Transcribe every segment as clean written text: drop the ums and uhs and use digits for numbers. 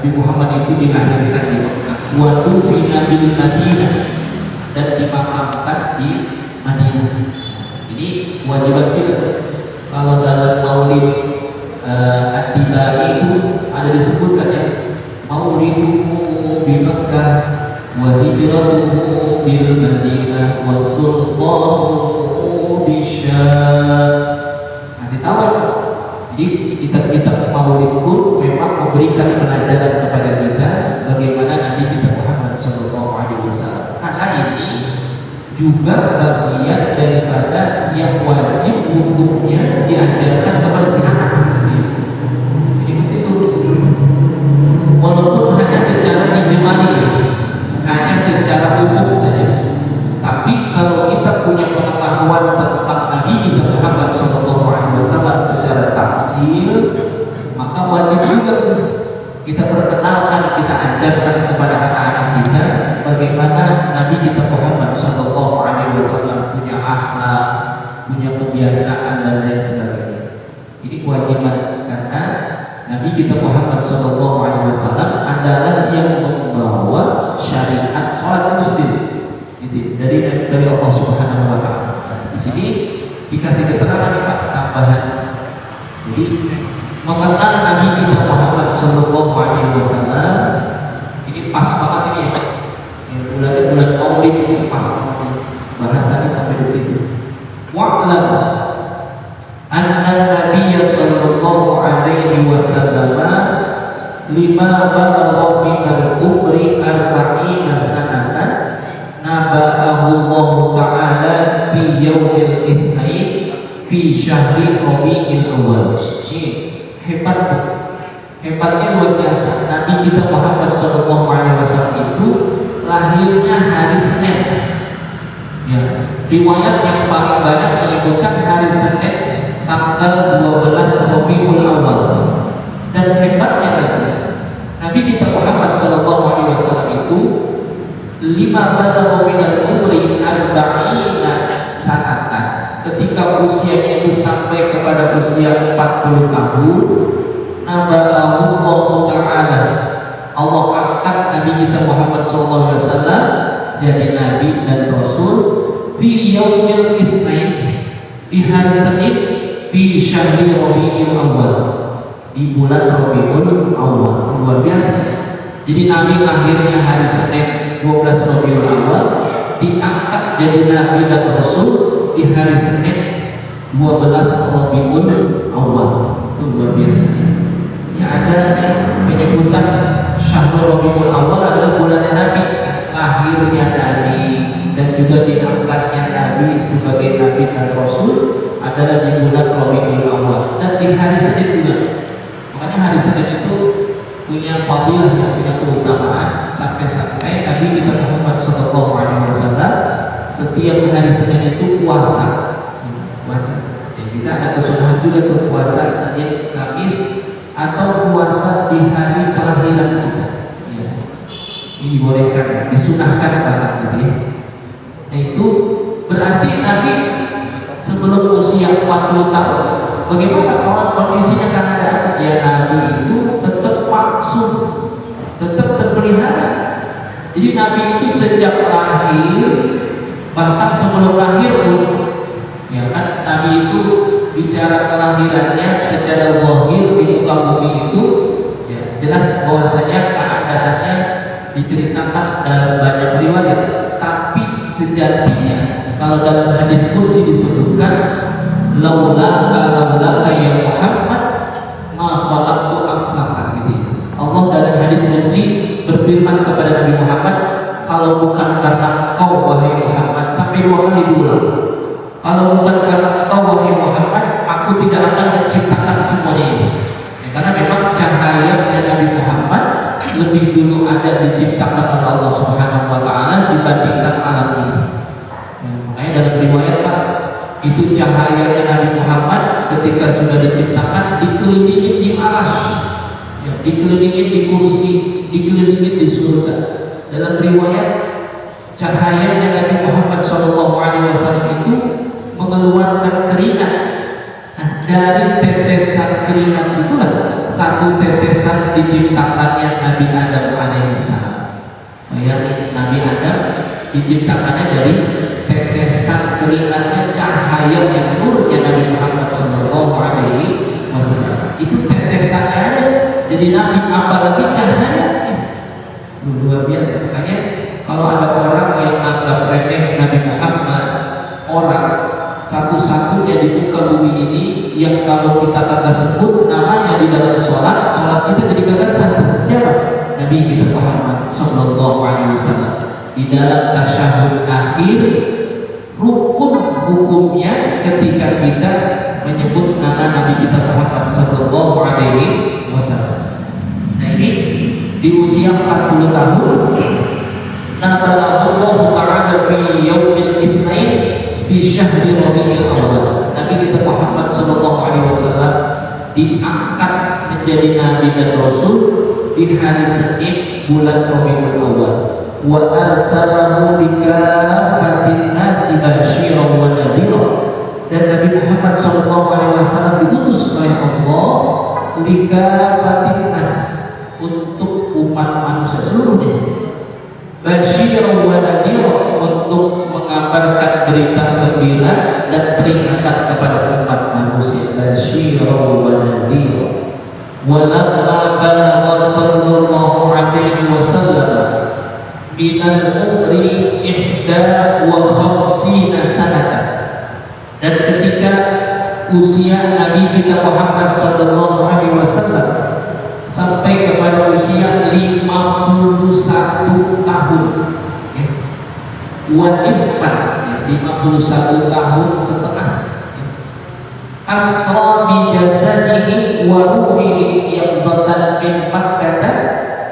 Nabi Muhammad itu dilahirkan di Mekah, wa dufina bil Madinah, dan dimakamkan di Madinah. Ini wajiban kita. Kalau dalam Maulid Ad-Dibai itu ada disebutkan ya, Mauliduhu di Mekah wa hijratuhu bil Madinah wa sultanuhu di Syam. Kasih tahu. Jadi kitab-kitab Maulid pun memang memberikan pelajaran kepada kita bagaimana Nabi kita Muhammad SAW. Karena ini juga bagian daripada yang wajib hukumnya diajarkan kepada si anak. Jadi mesti itu, walaupun hanya secara ijmali, hanya secara umum saja. Tapi kalau kita punya pengetahuan tentang Nabi kita Muhammad SAW secara tafsir, maka wajib juga kita perkenalkan, kita ajarkan kepada anak-anak kita bagaimana Nabi kita Muhammad SAW punya akhlak, punya kebiasaan dan lain sebagainya. Ini kewajiban karena Nabi kita Muhammad SAW adalah yang membawa syariat sholat itu sendiri. Dari Allah Subhanahu wa Ta'ala. Di sini dikasih keterangan Pak tambahan. Jadi mengenal Nabi kita Muhammad Sallallahu Alaihi Wasallam ini pas banget ini ya. Bulan Maulid ini pas banget bahasanya sampai di situ. Wa'lam anna Nabiy Sallallahu Alaihi Wasallam lima balagha minal umri arba'ina sanatan naba'ahu Allah Ta'ala fi yaumil itsnain fi syahri Rabiul Awal. Ini hebatnya luar biasa. Nabi kita Muhammad SAW itu lahirnya hari Senin. Ya, riwayat yang paling banyak menyebutkan hari Senin tanggal 12 Rabiul Awal. Dan hebatnya lagi, Nabi kita Muhammad SAW itu lima balagha minal umri arba'ina sanatan. Ketika usianya itu sampai kepada usia 40 tahun, naba'ahu Allah Ta'ala, Allah angkat Nabi kita Muhammad SAW jadi Nabi dan Rasul fi yaumil itsnain, di hari Senin, fi syahri Rabiul Awal, di bulan Rabiul Awal. Luar biasa. Jadi Nabi lahirnya hari Senin 12 Rabiul Awal, diangkat jadi Nabi dan Rasul di hari Senin 12 Rabiul Awal. Itu luar biasa. Ya, ada penyebutan Syahrul Rabiul Awal adalah bulan Nabi, lahirnya Nabi dan juga diangkatnya Nabi sebagai Nabi dan Rasul adalah di bulan Rabiul Awal dan di hari Senin juga. Makanya hari Senin itu punya fadilah, punya keutamaan sampai-sampai Nabi kita Muhammad SAW setiap hari Senin itu puasa. Dan kita ada kesunahan juga tuh puasa Senin, Kamis, atau puasa di hari kelahiran kita. Ya. Ini dibolehkan, disunahkan banget gitu ya. Nah itu berarti Nabi sebelum usia 40 tahun, bagaimana kalau kondisinya keadaan? Ya Nabi itu tetap maksud, tetap terpelihara. Jadi Nabi itu sejak lahir, bahkan sebelum lahir pun, ya kan, Nabi itu bicara kelahirannya secara zahir di muka bumi itu, ya, jelas bahwasanya keadaannya diceritakan dalam banyak riwayat. Tapi sejatinya kalau dalam hadis kursi disebutkan, laula ya Muhammad ma khalaqtu aflaka, gitu. Allah dalam hadis kursi berfirman kepada Nabi Muhammad, kalau bukan karena engkau wahai Muhammad, sampai 2 kali diulang, kalau bukan karena engkau wahai Muhammad, aku tidak akan menciptakan semuanya ini. Ya, karena memang cahaya Nabi Muhammad lebih dulu ada diciptakan oleh Allah Subhanahu wa Ta'ala dibandingkan alam ini. Makanya dalam riwayat itu cahayanya Nabi Muhammad ketika sudah diciptakan dikelilingi di arasy, ya, dikelilingi di kursi, dikelilingi di surga. Dalam riwayat cahayanya Nabi Muhammad SAW itu mengeluarkan keringat. Nah, dari tetesan keringat itulah satu tetesan diciptakannya Nabi Adam alaihissalam. Bayangin, Nabi Adam diciptakannya dari tetesan keringatnya, cahaya yang nurnya Nabi Muhammad Sallallahu Alaihi Wasallam. Itu tetesannya aja jadi Nabi, apalagi cahayanya. Luar biasa. Makanya kalau ada orang yang anggap remeh Nabi Muhammad, orang satu-satunya di muka bumi ini yang kalau kita kagak sebut namanya di dalam sholat kita jadi kagak sah. Siapa? Nabi kita Muhammad Sallallahu Alaihi Wasallam. Di dalam tasyahud akhir, rukun hukumnya ketika kita menyebut nama Nabi kita Muhammad Sallallahu Alaihi Wasallam. Nah ini di usia 40 tahun, Allah Ta'ala fi yaumil itsnain fi syahri Rabiul Awal. Nabi kita Muhammad Sallallahu Alaihi Wasallam diangkat menjadi Nabi dan Rasul di hari Senin bulan Rabiul Awal. Wa arsalahu likafatin nasi basyiran wa nadhira. Dan Nabi Muhammad Sallallahu Alaihi Wasallam diutus oleh Allah likafatin nas, untuk umat manusia seluruhnya, basyiran wa nadhira, untuk mengabarkan berita gembira dan peringatan kepada umat manusia. Basyiran wa nadhira. Walamma balagha sallallahu alaihi wasallam minal umri ihda wa khamsina sanatan, dan ketika usia Nabi kita Muhammad sallallahu alaihi wasallam sampai kepada usia 51 tahun, ya. Wa nisfan, 51 tahun setengah. Asra bi jasadihi wa ruhihi yaqzatan min Makkah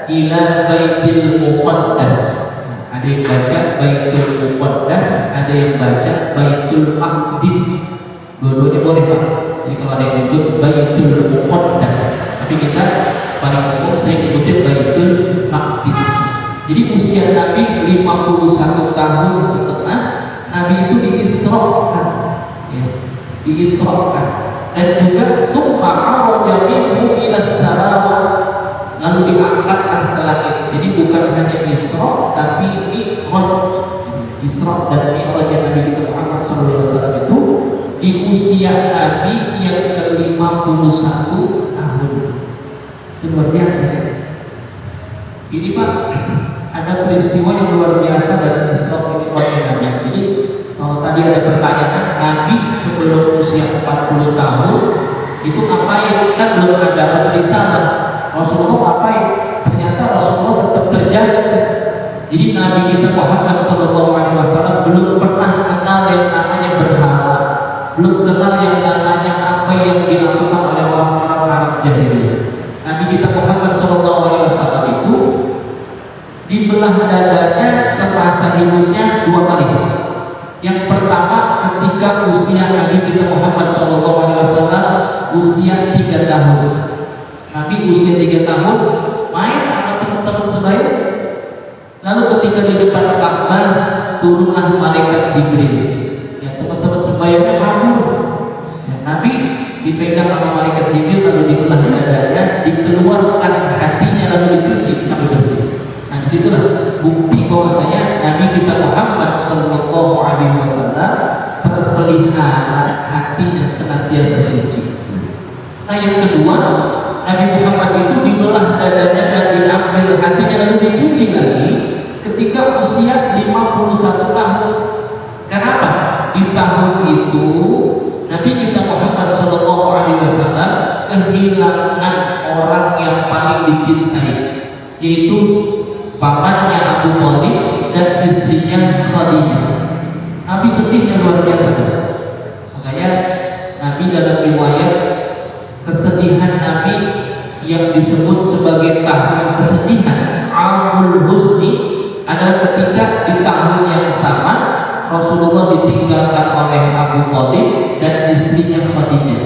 ila Baitul Muqaddas. Ada yang baca Baitul Muqaddas, ada yang baca Baitul Maqdis. Dua-duanya boleh, Pak. Jadi kalau ada yang menyebut Baitul Muqaddas, tapi kita paling umum saya ikutin Baitul Maqdis. Jadi usia Nabi 51 tahun setengah, Nabi itu diisrakan, ya, diisrakan. Dan juga summa araja minhu ila sama, lalu diangkatlah ke langit. Jadi bukan hanya Isra tapi Mi'raj. Isra dan Mi'raj Nabi kita Muhammad sallallahu alaihi wasallam itu di usia Nabi yang ke-51 tahun. Itu luar biasa, ya. Ini Pak, ada peristiwa yang luar biasa dari Isra Mi'raj Nabi. Jadi kalau tadi ada pertanyaan, Nabi sebelum usia 40 tahun itu ngapain? Kan belum ada risalah. Rasulullah ngapain? Ternyata Rasulullah tetap terjaga. Jadi Nabi kita Muhammad Sallallahu Alaihi Wasallam belum pernah kenal yang namanya berhala, belum kenal yang namanya apa yang dilakukan oleh orang-orang Arab jahiliyah. Nabi kita Muhammad Sallallahu Alaihi Wasallam itu dibelah dadanya semasa hidupnya 2 kali. Yang pertama ketika usia Nabi kita Muhammad Sallallahu Alaihi Wasallam usia 3 tahun. Nabi usia 3 tahun main sama teman-teman sebaya. Lalu ketika di depan Ka'bah turunlah malaikat Jibril. Ya, teman-teman sebayanya kabur. Ya, Nabi dipegang sama malaikat Jibril, lalu dibelah dadanya, dikeluarkan hatinya, lalu dicuci sampai bersih. Nah, disitulah bukti bahwasanya Nabi kita Muhammad Sallallahu Alaihi Wasallam terpelihara hatinya senantiasa suci. Nah, yang kedua, Nabi Muhammad itu dibelah dadanya dan diambil hatinya lalu dicuci lagi ketika usia 51 tahun. Kenapa? Di tahun itu Nabi kita Muhammad Sallallahu Alaihi Wasallam kehilangan orang yang paling dicintai, yaitu pamannya Abu Thalib dan istrinya Khadijah. Nabi sedihnya luar biasa. Makanya Nabi dalam riwayat kesedihan Nabi yang disebut sebagai tahun kesedihan, Amul Huzni, adalah ketika di tahun yang sama Rasulullah ditinggalkan oleh Abu Thalib dan istrinya Khadijah.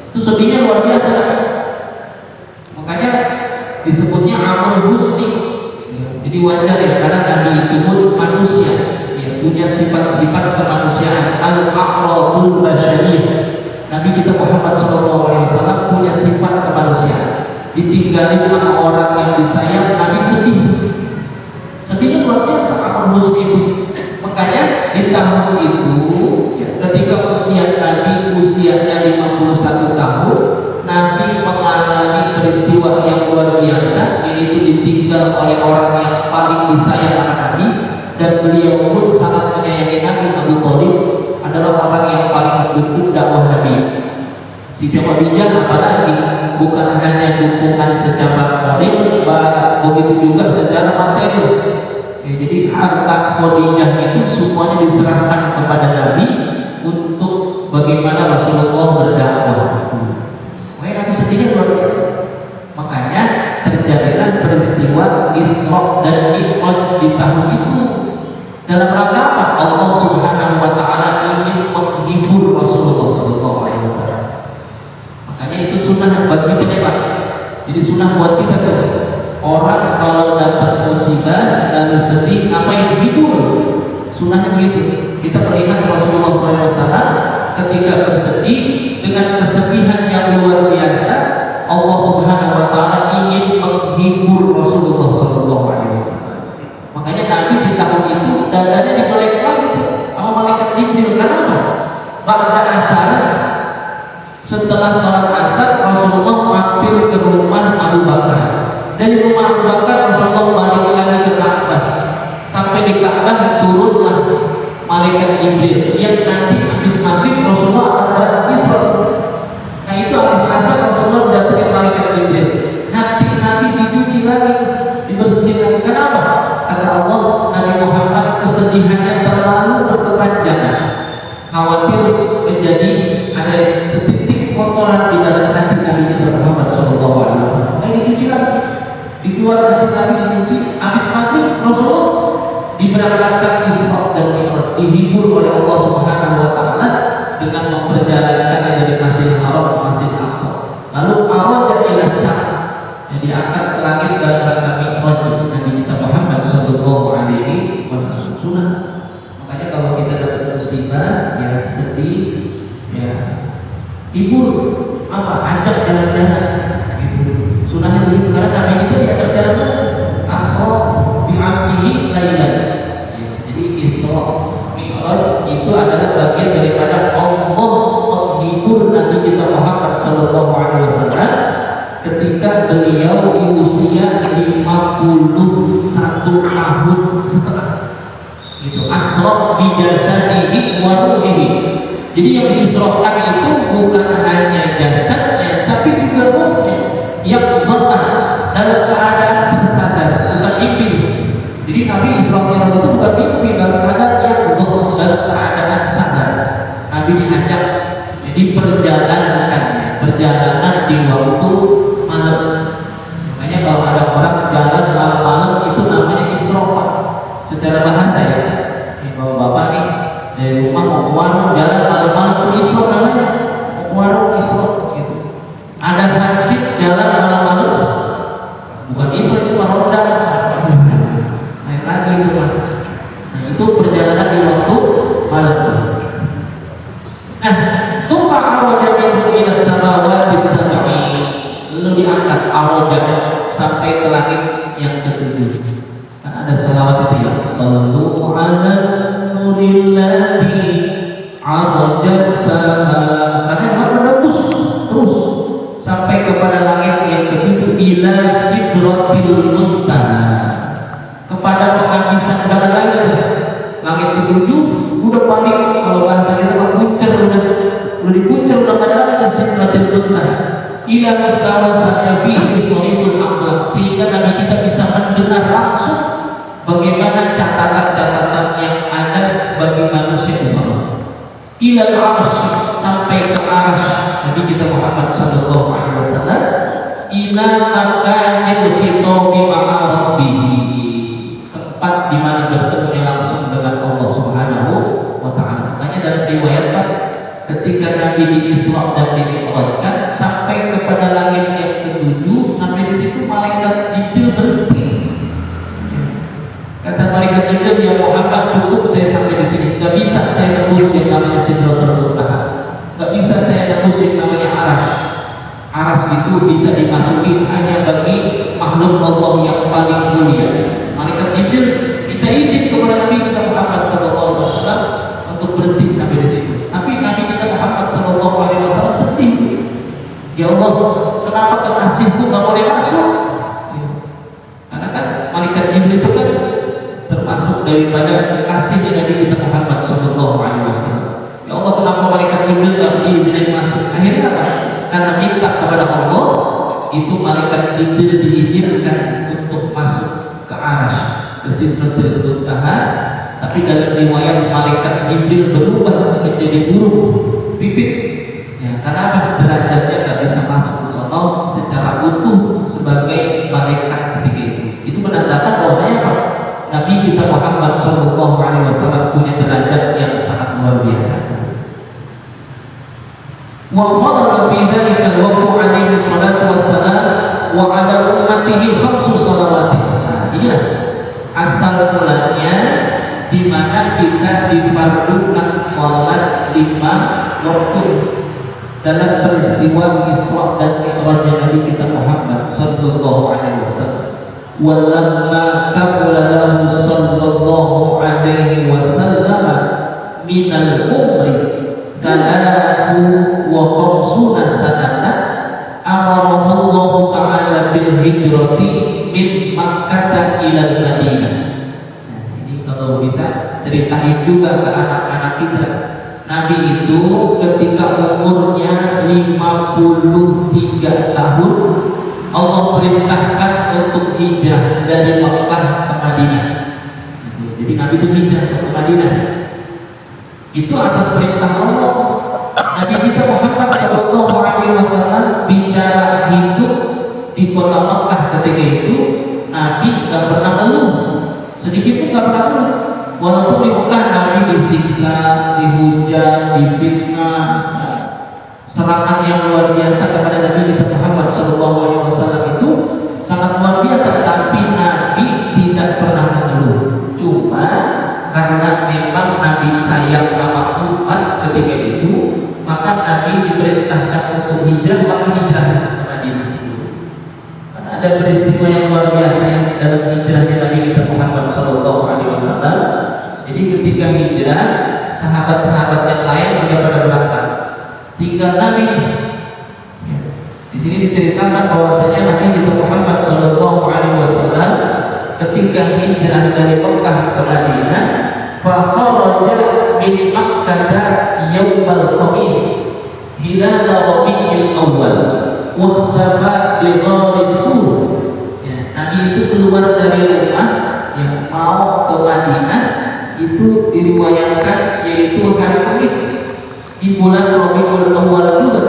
Itu sedihnya luar biasa. Makanya disebutnya Amul Huzni. Jadi wajar ya, karena Nabi itu pun manusia, ya, punya sifat-sifat kemanusiaan, al-aqrabul basyariyah. Nabi kita Muhammad SAW punya sifat kemanusiaan. ditinggalin sama orang yang disayang, Nabi sedih. Sedihnya luar biasa apa itu. Makanya di tahun itu ya, ketika usia Nabi usianya 51 tahun, Nabi mengalami peristiwa yang luar biasa, yaitu ditinggal oleh orang yang paling disayang sama Nabi, dan beliau pun sangat menyayangi Nabi. Abu Thalib adalah orang yang paling mendukung dakwah Nabi. Si Khadijah apalagi bukan hanya dukungan secara moral, begitu juga secara material. Ya, jadi harta Khadijah itu semuanya diserahkan kepada Nabi untuk bagaimana Rasulullah berdakwah. Makanya Nabi sedihnya luar biasa. Makanya terjadilah peristiwa Isra dan Mi'raj di tahun itu. Dalam rangka apa? Allah Subhanahu wa taala ingin menghibur Rasulullah sallallahu alaihi wasallam. Makanya itu sunnah bagi kita, Pak. Jadi sunnah buat kita tuh. Orang kalau dapat musibah lalu sedih, apa yang dihibur? Sunnahnya begitu. Kita melihat Rasulullah SAW ketika bersedih dengan kesedihan yang luar biasa, Allah Subhanahu wa taala ingin menghibur Rasulullah SAW. Makanya Nabi di tahun itu dadanya dibelek lagi sama malaikat Jibril. Kenapa? Ba'da asar, setelah sholat asar Rasulullah mampir ke rumah Abu Bakar. Dari rumah Abu Bakar Rasulullah balik lagi ke Ka'bah. Sampai di Ka'bah turunlah malaikat Jibril yang nanti habis maghrib Rasulullah ada Isra. Nah itu habis asar Rasulullah datang malaikat Jibril. Hati Nabi dicuci lagi, dibersihkan lagi. Kenapa? Karena Allah, Nabi Muhammad kesedihannya terlalu berkepanjangan, khawatir menjadi ada setitik kotoran di dalam hati Nabi kita Muhammad Sallallahu Alaihi Wasallam. Nah dicuci lagi, dikeluarkan hati Nabi dicuci. Habis maghrib Rasulullah diberangkatkan Isra dan Mi'raj, dihibur oleh Allah Subhanahu Wa Taala dengan memperjalankannya dari Masjidil Haram ke Masjidil Aqsa. Lalu araja ila sama, yang diangkat ke langit dalam rangka Mi'raj Nabi kita Muhammad Sallallahu Alaihi Wasallam. Sunnah. Makanya kalau kita dapat musibah, ya sedih, ya hibur, apa? Ajak jalan-jalan. Gitu. Sunnahnya begitu, karena Nabi itu diajak jalan-jalan. Asra bi'abdihi lailan. Ya, jadi Isra Mi'raj itu adalah bagian daripada Allah menghibur Nabi kita Muhammad Sallallahu Alaihi Wasallam ketika beliau di usia 51 tahun setengah. Itu asra bi jasadihi wa ruhihi. Jadi yang diisrakan itu bukan hanya jasadnya tapi juga ruhnya yang zatan dalam keadaan tersadar, bukan mimpi. Jadi Nabi Isra itu bukan mimpi, dalam keadaan yang zatan, dalam keadaan sadar. Nabi diajak, jadi perjalanan di waktu malam. Makanya kalau ada orang jalan malam-malam itu namanya Isra. Secara bahasa ya, bapak nih dari rumah mau ke warung, jalan malam-malam itu Isra namanya. Warung Isra gitu. Ada hansip jalan malam-malam, bukan Isra, itu Ronda. Naik lagi itu kan. Nah itu perjalanan di waktu malam. Nah, summa araja minhu ila samawati sab'i, lalu diangkat araja sampai ke langit yang ketujuh. Kan ada salawat itu ya, sallu ala nurillati araja sama, karena menembus terus sampai kepada langit yang ketujuh, ila sidratil muntaha, kepada penghabisan segala langit. Langit ketujuh udah paling, kalau bahasa kita puncer, udah dipuncer, udah ada sidratil muntaha. Ila mustawa sa'yafi isriful aqlaq, sehingga Nabi kita bisa mendengar langsung bagaimana catatan-catatan yang ada bagi manusia di sana. Ila al-'arsy, sampai ke arsy Nabi kita Muhammad sallallahu alaihi wasallam. Ila makanil khitabi ma'a rabbih, tempat di mana bertemu langsung dengan Allah Subhanahu wa taala. Makanya dalam riwayat Pak, ketika Nabi di Isra dan di Mi'rajkan sampai kepada langit yang ketujuh, sampai di situ malaikat Jibril berhenti. Kata malaikat Jibril, ya Muhammad, cukup saya sampai di sini. Gak bisa saya tembus yang namanya Sidratul Muntaha. Gak bisa saya tembus yang namanya Arsy. Arsy itu bisa dimasuki hanya bagi makhluk Allah yang paling mulia. Malaikat Jibril kita izin kepada Nabi kita Muhammad SAW untuk berhenti sampai di situ. Tapi Nabi kita Muhammad SAW sedih. Ya Allah, kenapa kekasihku nggak boleh masuk? Karena kan malaikat Jibril itu kan termasuk daripada kekasihnya Nabi kita Muhammad SAW. Ya Allah, kenapa malaikat Jibril nggak diizinin masuk? Akhirnya apa? Karena minta kepada Allah, itu malaikat Jibril diizinkan untuk masuk ke Arsy, ke Sidratul Muntaha. Tapi dalam riwayat malaikat Jibril berubah menjadi burung pipit. Ya, karena apa? Derajatnya nggak bisa masuk ke sana secara utuh sebagai malaikat ketika itu. Itu menandakan bahwasanya apa? Nabi kita Muhammad SAW punya derajat yang sangat luar biasa. Wa fadala fi dzalika al-waqtu alaihi salatu wassalam wa ala ummatihi khamsu salawat. Nah, inilah asal mulanya di mana kita difardukan salat 5 waktu dalam peristiwa Isra dan Mi'raj Nabi kita Muhammad sallallahu alaihi wasallam. Walamma kamula lahu sallallahu alaihi wasallam minal umri 33 sanatan amarahu Allah Ta'ala bil hijrati min Makkah ila Madinah. Nah, ini kalau bisa ceritain juga ke anak-anak kita. Nabi itu ketika umurnya 53 tahun Allah perintahkan untuk hijrah dari Makkah ke Madinah. Jadi Nabi itu hijrah ke Madinah. Itu atas perintah Allah. Nabi kita Muhammad SAW bicara hidup di kota Makkah ketika itu, Nabi nggak pernah ngeluh, sedikit pun nggak pernah ngeluh. Walaupun di Makkah Nabi disiksa, dihujat, difitnah, serangan yang luar biasa kepada Nabi kita Muhammad SAW itu sangat luar biasa, tapi Nabi tidak pernah mengeluh. Cuma karena memang Nabi sayang sama umat ketika itu, maka Nabi diperintahkan untuk hijrah, maka hijrah ke Madinah itu. Karena ada peristiwa yang luar biasa yang dalam hijrahnya Nabi kita Muhammad SAW. Jadi ketika hijrah, sahabat-sahabat yang lain sudah pada berangkat, tinggal Nabi nih. Ya. Di sini diceritakan bahwasanya Nabi kita Muhammad SAW ketika hijrah dari Mekah ke Madinah, fa kharaja min Makkah yaumal khamis hilal Rabiul Awwal wa ikhtafa bi ghari Thur. Ya, Nabi itu keluar dari rumah yang mau ke Madinah itu diriwayatkan yaitu hari Kamis di bulan Rabiul Awwal juga.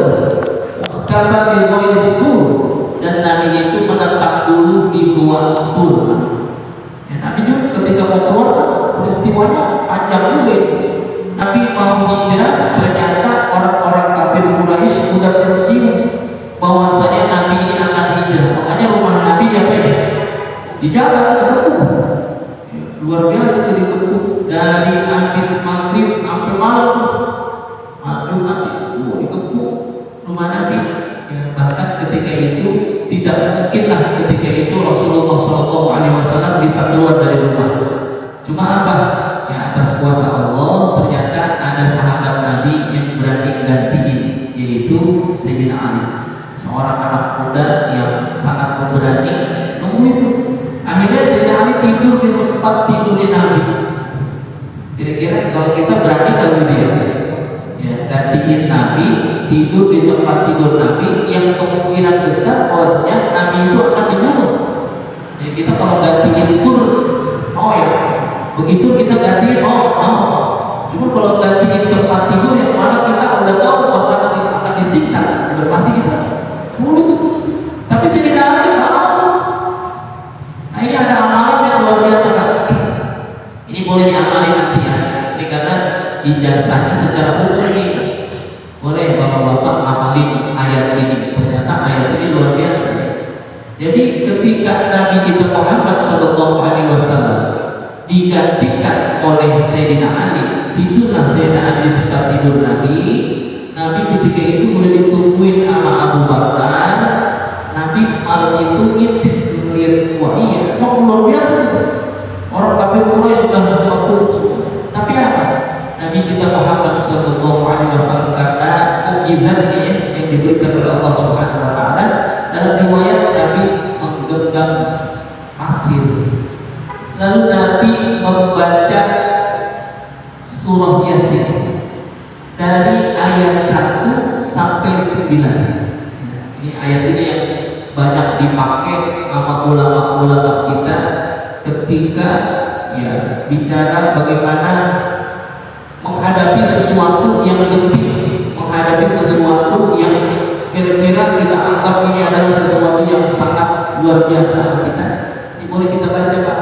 Ikhtafa bi ghari Thur, dan Nabi itu menetap dulu di Gua Thur. Ya, Nabi juga ketika mau keluar peristiwanya panjang juga itu. Nabi mau hijrah, ternyata orang-orang kafir Quraisy sudah mencium bahwasanya Nabi ini akan hijrah. Makanya rumah Nabi diapain? Dijaga, dikepung. Luar biasa itu dikepung dari habis maghrib sampai malam. Dikepung rumah Nabi. Ya, bahkan ketika itu tidak mungkinlah ketika itu Rasulullah SAW bisa keluar dari rumah. Cuma apa? Ya, atas kuasa Allah ternyata ada sahabat Nabi yang berani gantiin, yaitu Sayyidina Ali, seorang anak muda yang sangat pemberani. Nunggu itu. Akhirnya Sayyidina Ali tidur di tempat tidurnya Nabi. Kira-kira kalau kita berani kalau gitu ya, gantiin Nabi, tidur di tempat tidur Nabi yang kemungkinan besar bahwasanya Nabi itu akan dibunuh. Jadi kita kalau gantiin tur, oh ya, begitu kita gantiin, cuma kalau gantiin tempat tidur yang mana kita udah tahu akan disiksa, udah pasti kita sulit. Tapi Sayyidina Ali tahu. Nah, ini ada amalan yang luar biasa kan? Ini boleh diamalin nanti ya. Ini karena ijazahnya secara umum ini boleh bapak-bapak amalin ayat ini. Ternyata ayat ini luar biasa. Jadi ketika Nabi kita Muhammad SAW digantikan oleh Sayyidina Ali, tidurlah Sayyidina Ali di tempat tidur Nabi. Nabi ketika itu boleh ditungguin sama Abu Bakar, Quraisy sudah mengepung. Tapi apa? Nabi kita Muhammad Sallallahu Alaihi Wasallam karena mukjizatnya yang diberikan oleh Allah Subhanahu Wa Taala, dalam riwayat Nabi menggenggam pasir, lalu Nabi membaca surah Yasin dari ayat 1 sampai 9. Ini ayat ini yang banyak dipakai sama ulama-ulama kita ketika ya bicara bagaimana menghadapi sesuatu yang penting, menghadapi sesuatu yang kira-kira kita anggap ini adalah sesuatu yang sangat luar biasa kita. Ini boleh kita baca Pak,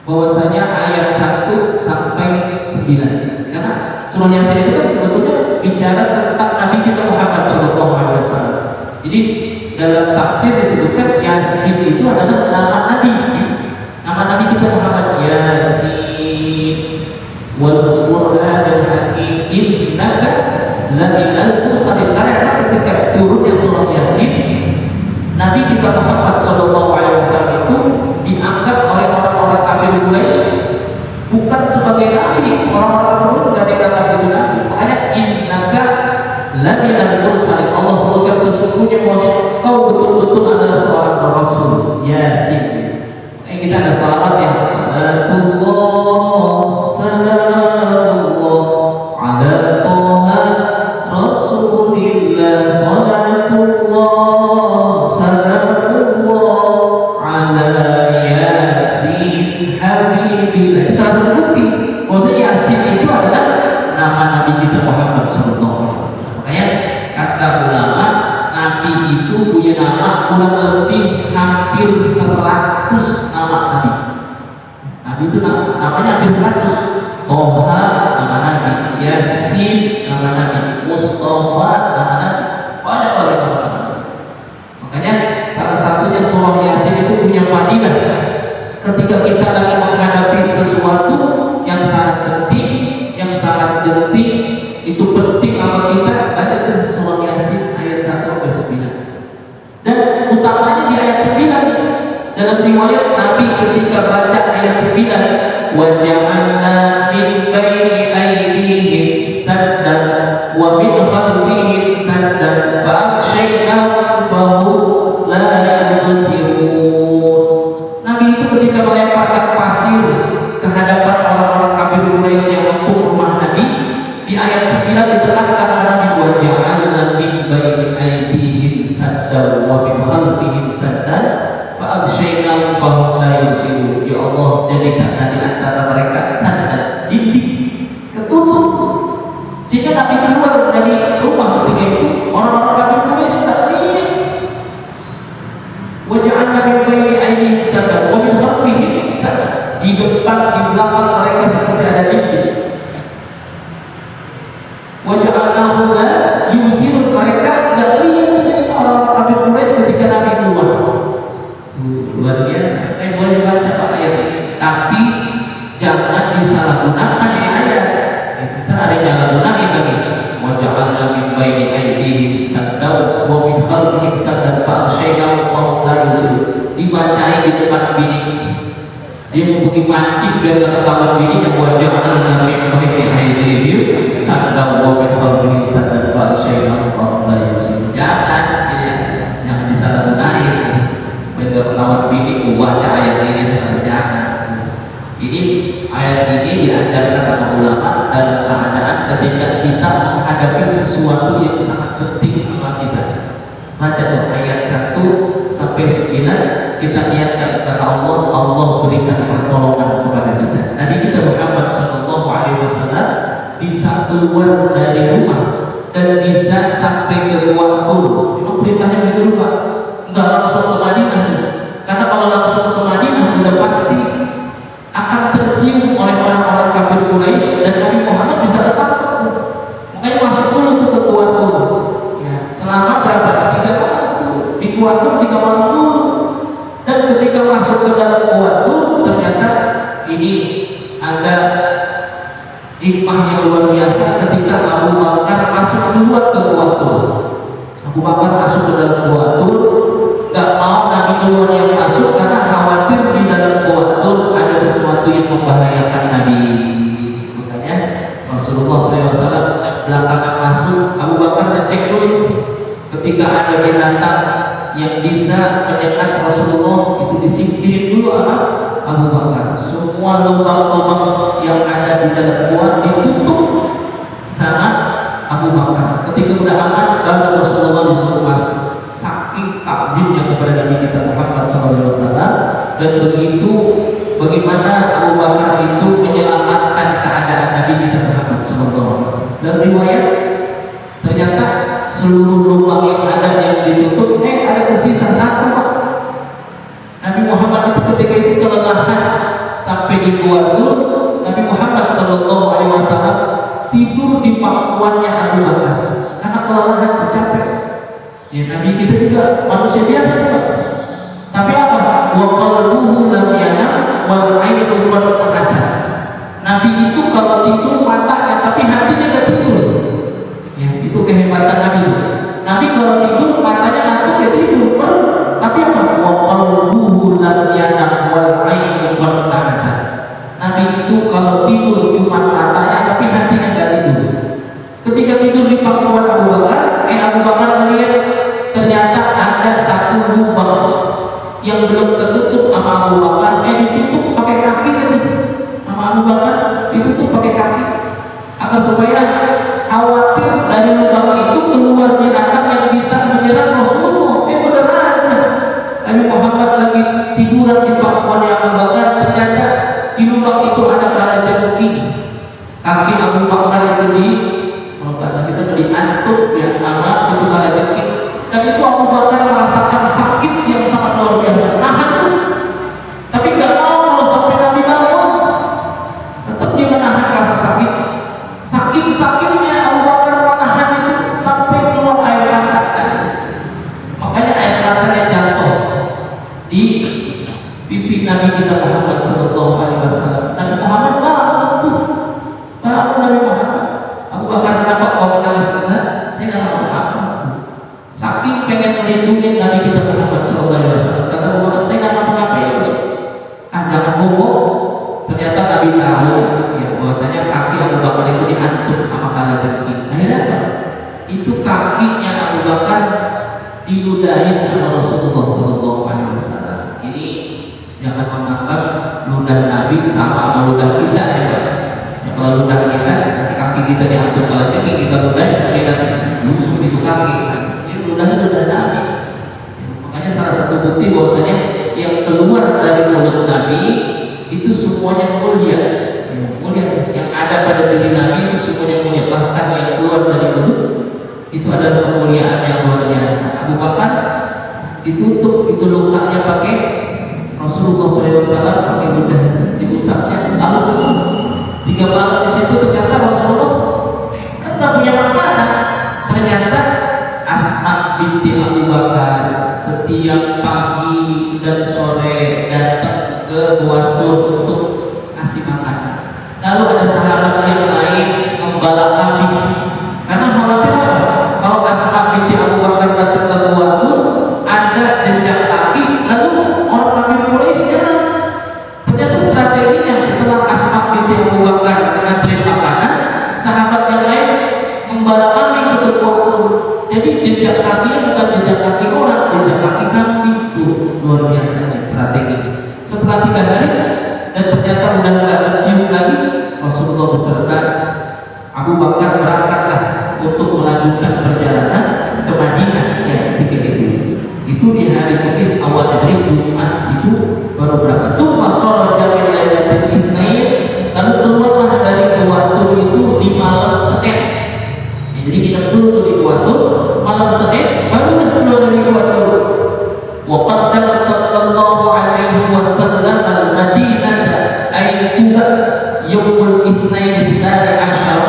bahwasanya ayat 1 sampai 9. Karena surah Yasin itu kan sebetulnya bicara tentang Nabi kita Muhammad SAW. Jadi dalam tafsir disebutkan Yasin itu adalah nama Nabi, nama Nabi kita Muhammad. Yasin wal Qur'anil Hakim innaka laminal mursalin. Karena ketika turunnya surah Yasin, Nabi kita Muhammad SAW itu dianggap oleh orang-orang kafir Quraisy bukan sebagai nabi. Orang-orang Quraisy tidak dikatakan itu nabi. Makanya innaka laminal mursalin. Allah sebutkan sesungguhnya kau betul-betul adalah seorang rasul. Yasin. Kita ada salawat ya. Salatullah salamullah ala Toha Rasulillah. Salatullah salamullah ala Yasin Habibillah. Itu salah satu bukti bahwa Yasin itu adalah nama Nabi kita Muhammad SAW. Makanya kata ulama, Nabi itu punya nama kurang lebih hampir 100 nama Nabi. Nabi itu namanya hampir 100. Toha nama Nabi, Yasin nama Nabi, Mustafa nama Nabi, banyak banget nama Nabi. Makanya salah satunya surah Yasin itu punya fadilah. Ketika kita lagi menghadapi sesuatu yang sangat penting, yang sangat genting, itu penting apa kita baca tuh surah Yasin ayat 1 sampai 9. Dan utamanya di ayat 9. Dalam riwayat Nabi ketika baca ayat 9, wa ja'alna min baini aydihim saddan wa min khalfihim saddan fa aghshaynahum fahum la yubsirun. Nabi itu ketika melemparkan pasir ke hadapan orang-orang kafir Quraisy yang mengepung rumah Nabi, di ayat 9 ditekankan Nabi wa ja'alna min baini aydihim saddan wa min khalfihim saddan fa aghshaynahum fahum la yubsirun. Ya Allah, jadikan di antara mereka saddan, dinding ketutup, sehingga Nabi keluar dari rumah ketika itu orang-orang kafir Quraisy tidak lihat. Wa ja'alna min baini aydihim saddan wa min khalfihim saddan. Di depan, di belakang mereka seperti ada dinding. Wa ja'alnahum la yubsirun. Mereka tidak lihat orang-orang kafir Quraisy ketika Nabi keluar. Luar biasa. Boleh baca Pak ayat ini, tapi jangan disalahgunakan ya ayat. Kita ada yang gunain lagi. Wa ja'alna min baini aydihim saddan wa min khalfihim saddan fa aghshaynahum fahum la yubsirun. Dibacain di depan bini. Dia mempunyai mancing biar gak ketahuan bininya. Wa ja'alna min baini aydihim saddan wa min khalfihim saddan fa aghshaynahum fahum la yubsirun. Jangan disalahgunain. Betul ketahuan bini baca ayat ini dan jangan. Ini ayat ini diajarkan oleh ulama dalam keadaan ketika kita menghadapi sesuatu yang sangat penting sama kita. Baca tuh ayat 1 sampai 9, kita niatkan karena Allah, Allah berikan pertolongan kepada kita. Nabi kita Muhammad SAW bisa keluar dari rumah dan bisa sampai ke Gua Thur. Memang perintahnya begitu Pak. Enggak langsung ke Madinah, karena kalau langsung ke Madinah sudah pasti akan tercium oleh orang-orang kafir Quraisy dan Nabi Muhammad bisa tetap. Makanya masuk dulu tuh ke Gua Thur. Ya, selama berapa? 3 malam di Gua Thur, 3 malam dulu. Dan ketika masuk ke dalam Gua Thur, ternyata ini ada hikmah yang luar biasa ketika Abu Bakar masuk duluan ke Gua Thur. Abu Bakar masuk ke dalam Gua Thur, gak mau Nabi duluan yang masuk karena khawatir di dalam Gua Thur ada sesuatu yang bisa menyekat Rasulullah itu disingkirin dulu sama Abu Bakar. Semua lubang-lubang yang ada di dalam gua ditutup sama Abu Bakar. Ketika sudah aman, baru Rasulullah disuruh masuk. Saking takzimnya kepada Nabi kita Muhammad SAW. Dan begitu bagaimana Abu Bakar itu menyelamatkan keadaan Nabi kita Muhammad SAW. Dan riwayat ternyata seluruh lubang yang ada yang ditutup, ada tersisa satu. Nabi Muhammad itu ketika itu kelelahan sampai di Gua Tur. Nabi Muhammad SAW tidur di pangkuannya Abu Bakar karena kelelahan, capek. Ya, Nabi kita juga manusia biasa juga. Tapi apa? Wa qalbuhu lam yanam wal ainu qad hasad. Nabi itu kalau tidur matanya, tapi hatinya enggak tidur. Ya, itu kehebatan Nabi. Nabi kalau tidur matanya ngantuk, ya tidur. Tapi apa? Wa qalbuhu lam yanam wal ainu qad hasad. Nabi itu kalau tidur cuma matanya, tapi hatinya enggak tidur. Ketika tidur di pangkuan Abu Bakar, Abu Bakar melihat ternyata ada satu lubang yang belum tertutup sama Abu Bakar, ditutup pakai kaki tadi. Sama Abu Bakar ditutup pakai kaki. Agar supaya khawatir dari lubang itu keluar binatang yang bisa menyerang Rasulullah. Beneran. Nabi Muhammad lagi tiduran di pangkuan Abu Bakar, ternyata di lubang itu ada kalajengking. Kaki Abu Bakar itu kalau bahasa kita diantuk ya, nama itu kalajengking. Dan itu Abu Bakar merasakan sakit yang sangat luar biasa. Nahan, tapi nggak mau kalau sampai Nabi bangun. Tetap dia menahan rasa sakit. Saking sakitnya Abu Bakar menahan itu sampai keluar air mata nangis. Makanya air matanya jatuh di pipi Nabi kita Muhammad SAW. Nabi Muhammad bangun tuh, bangun Nabi Muhammad. Abu Bakar, kenapa kau menangis? Enggak, saya nggak tahu apa. Saking pengen melindungi Nabi kita Muhammad SAW. Kata Abu Bakar, saya nggak tahu apa ya. Jangan bohong. Ternyata Nabi tahu ya, bahwasanya kaki Abu Bakar itu diantuk sama kalajengking. Akhirnya apa? Itu kakinya Abu Bakar diludahin sama Rasulullah SAW. Ini jangan menganggap ludah Nabi sama ludah kita ya. Kalau ludah kita, kaki kita diantuk kalajengking, kita ludah, kita busuk itu kaki. Ludahnya ludah Nabi. Makanya salah satu bukti bahwasanya yang keluar dari mulut Nabi itu semuanya mulia. Mulia. Yang ada pada diri Nabi itu semuanya mulia. Bahkan yang keluar dari mulut itu adalah kemuliaan yang luar biasa. Abu Bakar ditutup itu lukanya pakai Rasulullah SAW pakai ludah diusapnya. Lalu semua 3 malam di situ ternyata Rasulullah kan nggak punya makanan. Ternyata Asma binti Abu Bakar setiap pagi dan sore datang ke Gua Tur untuk ngasih makanan. Lalu ada sahabat yang lain membala kambing karena khawatir apa? Kalau Asma binti Abu Bakar datang ke Gua Tur ada jejak kaki, lalu orang kafir Quraisy nyerang. Ternyata strateginya setelah Asma binti Abu Bakar ngantri makanan, sahabat yang lain membala kambing ke Gua Tur. Jadi jejak kakinya bukan jejak kaki orang, jejak kaki kambing. Tuh luar biasa strategi. Setelah 3 hari dan ternyata udah nggak kecium lagi, Rasulullah beserta Abu Bakar berangkatlah untuk melanjutkan perjalanan ke Madinah ya ketika itu. Itu di hari Kamis awal dari Jumat itu baru berangkat. Tsumma kharaja min lailatil itsnain, lalu keluarlah dari Gua Tur itu di malam Senin. Jadi kita dulu di Gua Tur malam Senin baru keluar dari Gua Tur. Wa qaddama sallallahu alaihi wasallam al-Madinah ay Quba yaumul itsnain tsani asyar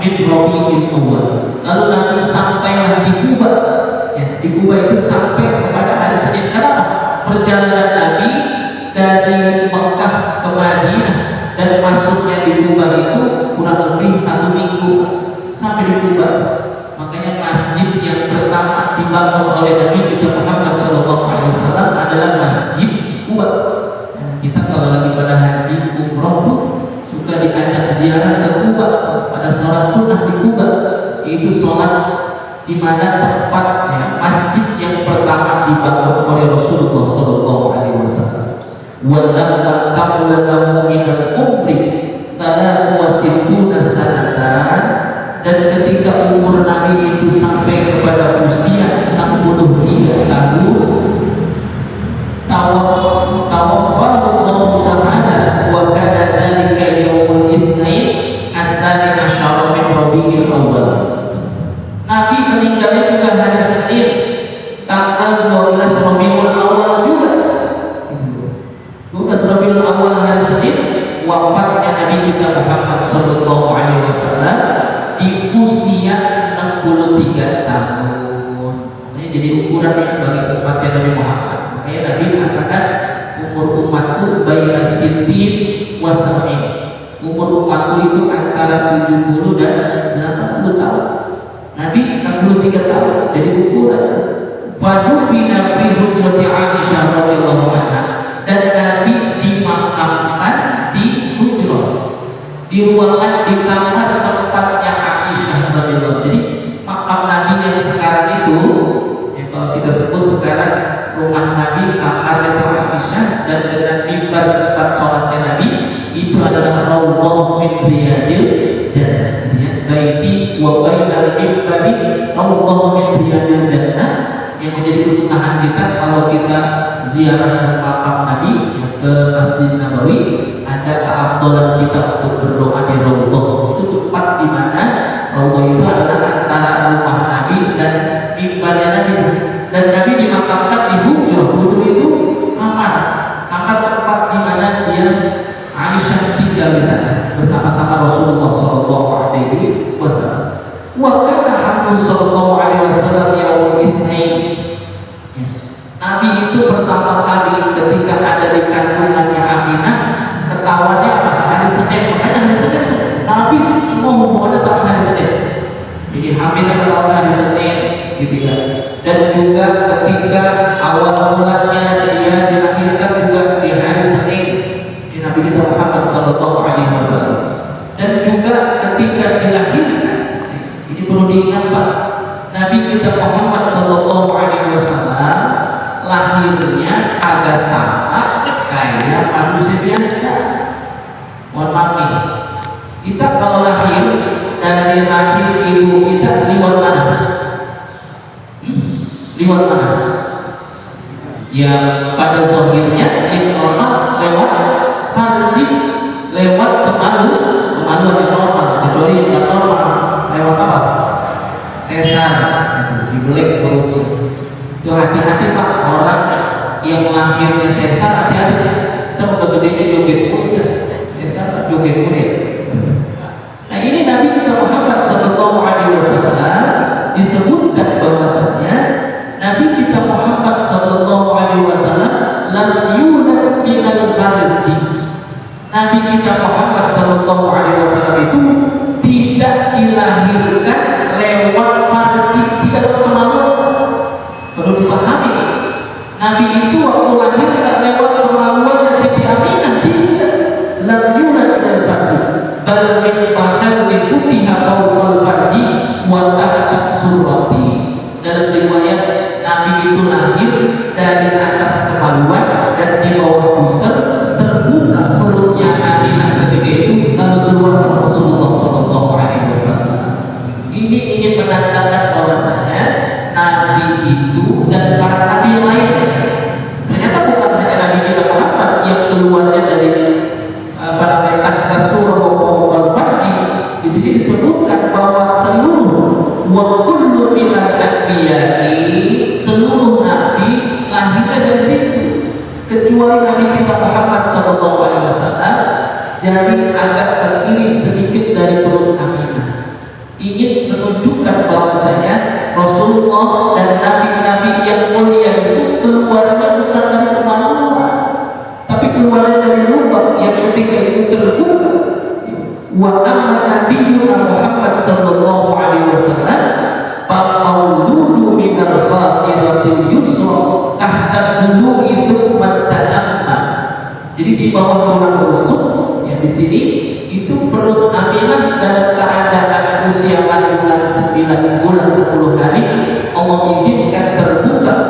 min Rabiul Awwal. Lalu Nabi sampailah di Quba. Ya, di Quba itu sampai kepada hari Senin. Kenapa? Perjalanan Nabi dari Mekah ke Madinah dan masuknya di Quba itu kurang lebih 1 minggu sampai di Quba. Makanya masjid yang pertama dibangun oleh Nabi kita Muhammad SAW adalah Masjid Quba. Kita kalau lagi pada haji umroh tuh suka diajak ziarah ke Quba pada sholat sunnah di Quba. Itu sholat di mana tempatnya masjid yang pertama dibangun oleh Rasulullah Sallallahu Alaihi Wasallam. Walamma kamala minal umri thalathu wa sittuna sanatan, dan ketika umur Nabi itu sampai kepada usia 63 tahun, tawaffahu Allah Ta'ala wa kana dzalika yaumul itsnain ats-tsani asyara min Rabiul Awwal. Nabi meninggalnya juga hari Senin tanggal 12 Rabiul Awal juga. 12 Rabiul Awal hari Senin wafatnya Nabi kita Muhammad sallallahu alaihi wasallam di usia 63 tahun. Ini jadi ukuran yang bagi umatnya Nabi Muhammad. Makanya Nabi mengatakan umur umatku baina sittin wa sab'in. Umur umatku itu antara 70 dan 80 tahun. Nabi 63 tahun jadi ukuran. Fadufina fi hujrati Aisyah radhiyallahu anha, dan Nabi dimakamkan di hujrah, di ruangan di kamar tempatnya Aisyah radhiyallahu anha. Jadi makam Nabi yang sekarang itu, ya kalau kita sebut sekarang rumah Nabi, kamarnya itu Aisyah, dan dengan mimbar tempat sholatnya Nabi itu adalah Raudhah min Riyadil Jannah. Baiti wa bainal mimbari Raudhah min Riyadil Jannah, yang menjadi kesunahan kita kalau kita ziarah makam Nabi ya, ke Masjid Nabawi, ada keafdalan kita untuk berdoa di Raudhah. Itu tempat di mana Raudhah itu adalah antara rumah Nabi dan mimbarnya Nabi. Dan Nabi dimakamkan di hujrah. Hujrah itu kamar tempat di mana dia Aisyah tinggal di sana bersama-sama Rasulullah Sallallahu Alaihi Wasallam. Wa kana Nabi Sallallahu Alaihi Wasallam yaumul itsnain. Nabi itu pertama kali ketika ada di kandungannya Aminah, ketahuannya apa? Hari Senin. Makanya hari Senin Nabi semua hubungannya sama hari Senin. Jadi hamilnya ketahuan hari Senin, gitu ya. Dan juga ketika awal mulanya dia dilahirkan juga di hari Senin. Nabi kita Muhammad sallallahu alaihi wasallam. Dan juga ketika dilahirkan, ini perlu diingat Pak, Nabi kita Muhammad sallallahu alaihi wasallam lahirnya kagak sama kayak manusia biasa. Mohon maaf nih, kita kalau lahir dari rahim ibu kita lewat mana? Lewat mana? Yang pada zahirnya yang normal lewat farji, lewat kemaluan yang normal, kecuali yang tidak normal lewat apa? Sesar, dibelek perutnya. Itu hati-hati Pak, orang yang lahirnya sesar hati-hati. Kita mau gedenya joget mulia, sesar joget mulia. Nah ini Nabi kita Muhammad sallallahu alaihi wasallam disebutkan bahwasanya Nabi kita Muhammad sallallahu alaihi wasallam lam yulad minal farji. Nabi kita Muhammad sallallahu alaihi wasallam itu tidak dilahirkan lewat farji, tidak lewat kemaluan. Perlu dipahami, Nabi itu waktu lahir tidak lewat kemaluannya Siti Aminah, tidak. Lam yulad minal farji, bal min mahalli futiha fawqal farji wa tahta surati. Dalam riwayat Nabi itu lahir dari atas kemaluan dan di bawah pusar terbuka perutnya Aminah ketika itu, lalu keluar Rasulullah Sallallahu Alaihi Wasallam. Ini ingin menandakan bahwasanya Nabi itu dan para Nabi yang lainnya ternyata bukan hanya Nabi kita Muhammad yang keluarnya dari pada tahta surah wa farji. Di sini disebutkan bahwa seluruh wa kullu minal anbiya'i, seluruh nabi lahirnya dari situ, kecuali Nabi kita Muhammad sallallahu alaihi wasallam jadi agak ke kiri sedikit dari perut Aminah. Ingin menunjukkan bahwasanya Rasulullah dan nabi-nabi yang mulia itu keluarnya bukan dari kemaluan, tapi keluarnya dari lubang yang ketika itu terbuka. Wa amma nabiyuna Muhammad sallallahu alaihi wasallam fa mauludu minal khasiratil yusra tahta dulu'i thumma ta'amma. Jadi di bawah tulang rusuk yang di sini itu perut Aminah dalam keadaan usia kandungan 9 bulan 10 hari, Allah izinkan terbuka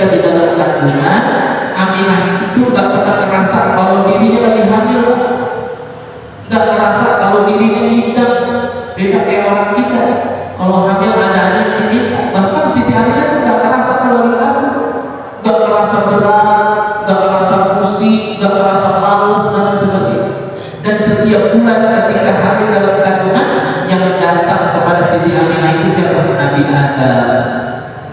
ketika di dalam kandungan, Aminah itu nggak pernah ngerasa kalau dirinya lagi hamil, nggak ngerasa kalau dirinya ngidam. Beda kayak orang kita, kalau hamil ada yang diminta. Bahkan Siti Aminah tuh nggak ngerasa kalau lagi hamil, nggak ngerasa berat, nggak ngerasa pusing, nggak ngerasa males dan sebagainya. Dan setiap bulan ketika hamil dalam kandungan, yang datang kepada Siti Aminah itu siapa? Nabi Adam,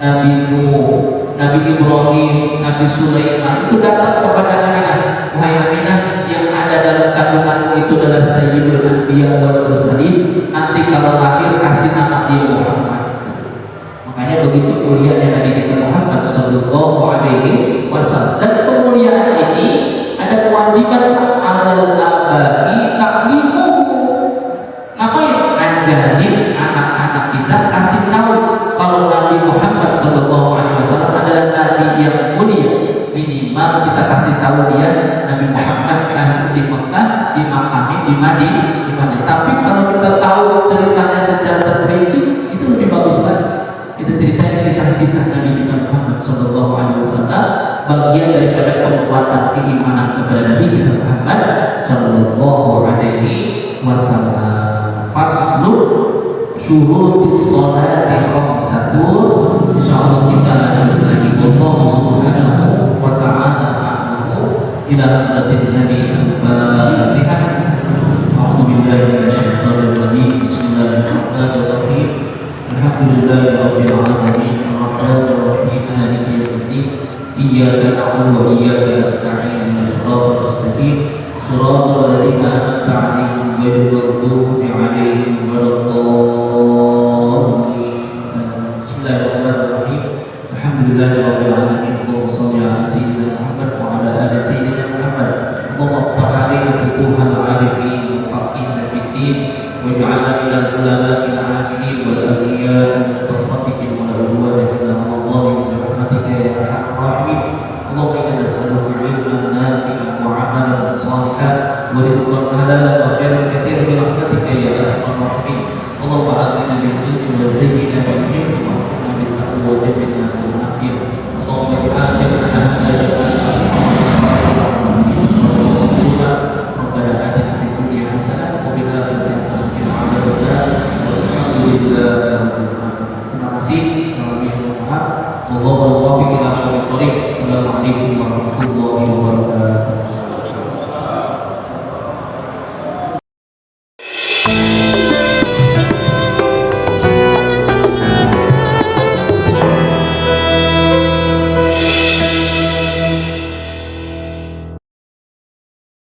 Nabi Nuh, Nabi Ibrahim, Nabi Sulaiman, itu datang kepada Aminah. Wahai Aminah, yang ada dalam kandunganmu itu adalah Sayyidul Anbiya wal Mursalin. Nanti kalau lahir kasih nama dia Muhammad. Makanya begitu mulianya Nabi kita Muhammad sallallahu alaihi wasallam. Dan kemuliaan ini ada kewajiban alal abai taklimu. Ngapain? Ngajarin anak-anak kita, kasih tahu kalau Nabi Muhammad sallallahu alaihi wasallam adalah nabi yang mulia. Minimal kita kasih tahu dia Nabi Muhammad lahir di Mekah, dimakami di Madinah. Tapi kalau kita tahu ceritanya secara terperinci, itu lebih bagus lagi. Kita ceritain kisah-kisah Nabi kita Muhammad sallallahu alaihi wasallam, bagian daripada penguatan keimanan kepada Nabi kita Muhammad sallallahu alaihi wasallam. Faslu syurutis sholati khamsatun. Insyaallah kita lanjut lagi. Allah subhanahu wa ta'ala a'lamu. Ila hadratin Nabi al-Fatihah. A'udzu billahi minasyaitonir rajim. Bismillahirrahmanirrahim. Alhamdulillahirabbil alamin. Arrahmanir rahim. Maliki yaumiddin. Iyyaka na'budu wa iyyaka nasta'in. Ihdinas siratal mustaqim. Shiratal ladzina an'amta 'alaihim ghairil maghdubi 'alaihim waladdallin. Bismillahirrahmanirrahim. Alhamdulillahirabbil alamin. Allahumma shalli 'ala sayyidina Muhammad wa 'ala ali sayyidina Muhammad. Allahumma iftah 'alaina futuhal 'arifin wa faqihna fid din waj'alna minal ulama'il 'amilin wal awliya'i mutasabbihin wa la udwana illa 'alal zalimin bi rahmatika ya arhamar rahimin. Allahumma inna nas'aluka 'ilman nafi'an wa 'amalan shalihan wa rizqan halalan wa khairan katsiran bi rahmatika ya arhamar rahimin. Allahumma atina bil ilmi wa zayyinna bil hilmi wa atina bil taqwa wa jammilna bil afiyah. Allahumma ij'alna Rabbana atina fid dunya hasanah wa fil akhirati hasanah wa qina adzabannar. Walhamdulillahi rabbil alamin. Terima kasih. Wallahu muwaffiq ila aqwamit thoriq. Assalamualaikum warahmatullahi wabarakatuh.